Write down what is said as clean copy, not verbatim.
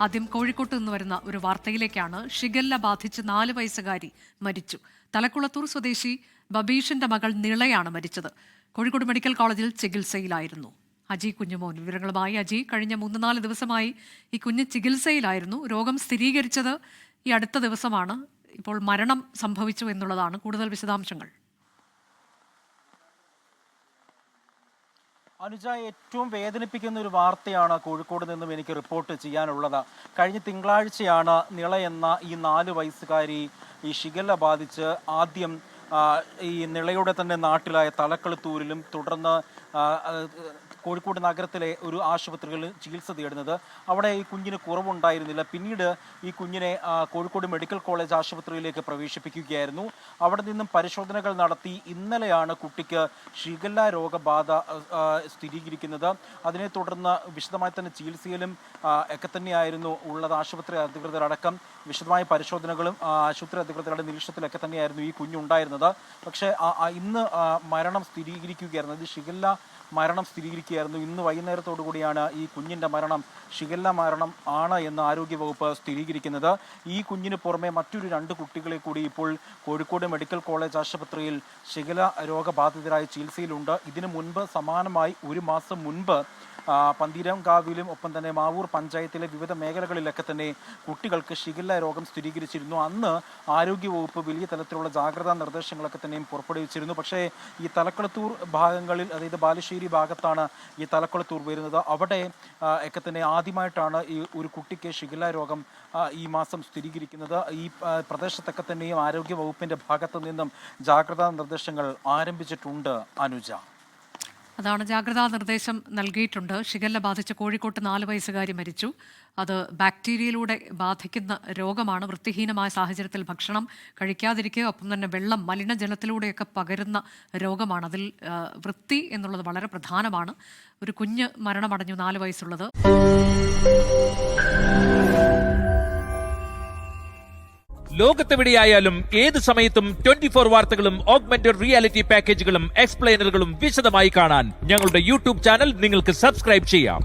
ആദ്യം കോഴിക്കോട്ട് നിന്ന് വരുന്ന ഒരു വാർത്തയിലേക്കാണ്. ഷിഗല്ല ബാധിച്ച് 4 വയസ്സുകാരി മരിച്ചു. തലക്കുളത്തൂർ സ്വദേശി ബബീഷിന്റെ മകൾ നിളയാണ് മരിച്ചത്. കോഴിക്കോട് മെഡിക്കൽ കോളേജിൽ ചികിത്സയിലായിരുന്നു. അജി കുഞ്ഞുമോൻ വിവരങ്ങളുമായി. അജി, കഴിഞ്ഞ 3-4 ദിവസമായി ഈ കുഞ്ഞ് ചികിത്സയിലായിരുന്നു. രോഗം സ്ഥിരീകരിച്ചത് ഈ അടുത്ത ദിവസമാണ്. ഇപ്പോൾ മരണം സംഭവിച്ചു എന്നുള്ളതാണ്. കൂടുതൽ വിശദാംശങ്ങൾ. അനുജ, ഏറ്റവും വേദനിപ്പിക്കുന്ന ഒരു വാർത്തയാണ് കോഴിക്കോട് നിന്നും എനിക്ക് റിപ്പോർട്ട് ചെയ്യാനുള്ളത്. കഴിഞ്ഞ തിങ്കളാഴ്ചയാണ് നിള എന്ന ഈ 4 വയസ്സുകാരി ഈ ഷിഗല്ല ബാധിച്ച് ആദ്യം ഈ നിളയുടെ തന്നെ നാട്ടിലായ തലക്കളത്തൂരിലും തുടർന്ന് കോഴിക്കോട് നഗരത്തിലെ ഒരു ആശുപത്രികളിൽ ചികിത്സ തേടുന്നത്. അവിടെ ഈ കുഞ്ഞിന് കുറവുണ്ടായിരുന്നില്ല. പിന്നീട് ഈ കുഞ്ഞിനെ കോഴിക്കോട് മെഡിക്കൽ കോളേജ് ആശുപത്രിയിലേക്ക് പ്രവേശിപ്പിക്കുകയായിരുന്നു. അവിടെ നിന്നും പരിശോധനകൾ നടത്തി ഇന്നലെയാണ് കുട്ടിക്ക് ഷിഗല്ല രോഗബാധ സ്ഥിരീകരിക്കുന്നത്. അതിനെ തുടർന്ന് വിശദമായി തന്നെ ചികിത്സയിലും ഒക്കെ തന്നെയായിരുന്നു ഉള്ളത്. ആശുപത്രി അധികൃതരടക്കം വിശദമായ പരിശോധനകളും ആശുപത്രി അധികൃതരുടെ നിരീക്ഷണത്തിലൊക്കെ തന്നെയായിരുന്നു ഈ കുഞ്ഞുണ്ടായിരുന്നത്. പക്ഷേ ഇന്ന് മരണം സ്ഥിരീകരിക്കുകയായിരുന്നു. ഇത് ഷിഗല്ല മരണം സ്ഥിരീകരിക്കുകയായിരുന്നു. ഇന്ന് വൈകുന്നേരത്തോടു കൂടിയാണ് ഈ കുഞ്ഞിൻ്റെ മരണം ഷിഗല്ല മരണം ആണ് എന്ന് ആരോഗ്യവകുപ്പ് സ്ഥിരീകരിക്കുന്നത്. ഈ കുഞ്ഞിന് പുറമെ മറ്റൊരു 2 കുട്ടികളെ കൂടി ഇപ്പോൾ കോഴിക്കോട് മെഡിക്കൽ കോളേജ് ആശുപത്രിയിൽ ഷിഗല്ല രോഗബാധിതരായി ചികിത്സയിലുണ്ട്. ഇതിനു മുൻപ് സമാനമായി 1 മാസം മുൻപ് പന്തീരംകാവിലും ഒപ്പം തന്നെ മാവൂർ പഞ്ചായത്തിലെ വിവിധ മേഖലകളിലൊക്കെ തന്നെ കുട്ടികൾക്ക് ഷിഗല്ല രോഗം സ്ഥിരീകരിച്ചിരുന്നു. അന്ന് ആരോഗ്യവകുപ്പ് വലിയ തലത്തിലുള്ള ജാഗ്രതാ നിർദ്ദേശങ്ങളൊക്കെ തന്നെയും പുറപ്പെടുവിച്ചിരുന്നു. പക്ഷേ ഈ തലക്കുളത്തൂർ ഭാഗങ്ങളിൽ, അതായത് ബാലുശ്ശേരി ഭാഗത്താണ് ഈ തലക്കുളത്തൂർ വരുന്നത്, അവിടെ ഒക്കെ തന്നെ ആദ്യമായിട്ടാണ് ഈ ഒരു കുട്ടിക്ക് ഷിഗല്ല രോഗം ഈ മാസം സ്ഥിരീകരിക്കുന്നത്. ഈ പ്രദേശത്തൊക്കെ തന്നെയും ആരോഗ്യവകുപ്പിൻ്റെ ഭാഗത്തു നിന്നും ജാഗ്രതാ നിർദ്ദേശങ്ങൾ ആരംഭിച്ചിട്ടുണ്ട്. അനുജ, അതാണ്, ജാഗ്രതാ നിർദ്ദേശം നൽകിയിട്ടുണ്ട്. ഷിഗല്ല ബാധിച്ച് കോഴിക്കോട്ട് 4 വയസ്സുകാരി മരിച്ചു. അത് ബാക്ടീരിയയിലൂടെ ബാധിക്കുന്ന രോഗമാണ്. വൃത്തിഹീനമായ സാഹചര്യത്തിൽ ഭക്ഷണം കഴിക്കാതിരിക്കുക, ഒപ്പം തന്നെ വെള്ളം മലിനജലത്തിലൂടെയൊക്കെ പകരുന്ന രോഗമാണ്. അതിൽ വൃത്തി എന്നുള്ളത് വളരെ പ്രധാനമാണ്. ഒരു കുഞ്ഞ് മരണമടഞ്ഞു, 4 വയസ്സുള്ളത്. ലോകത്തെവിടെയായാലും ഏത് സമയത്തും 24 വാർത്തകളും ഓഗ്മെന്റഡ് റിയാലിറ്റി പാക്കേജുകളും എക്സ്പ്ലെയിനറുകളും വിശദമായി കാണാൻ ഞങ്ങളുടെ യൂട്യൂബ് ചാനൽ നിങ്ങൾക്ക് സബ്സ്ക്രൈബ് ചെയ്യാം.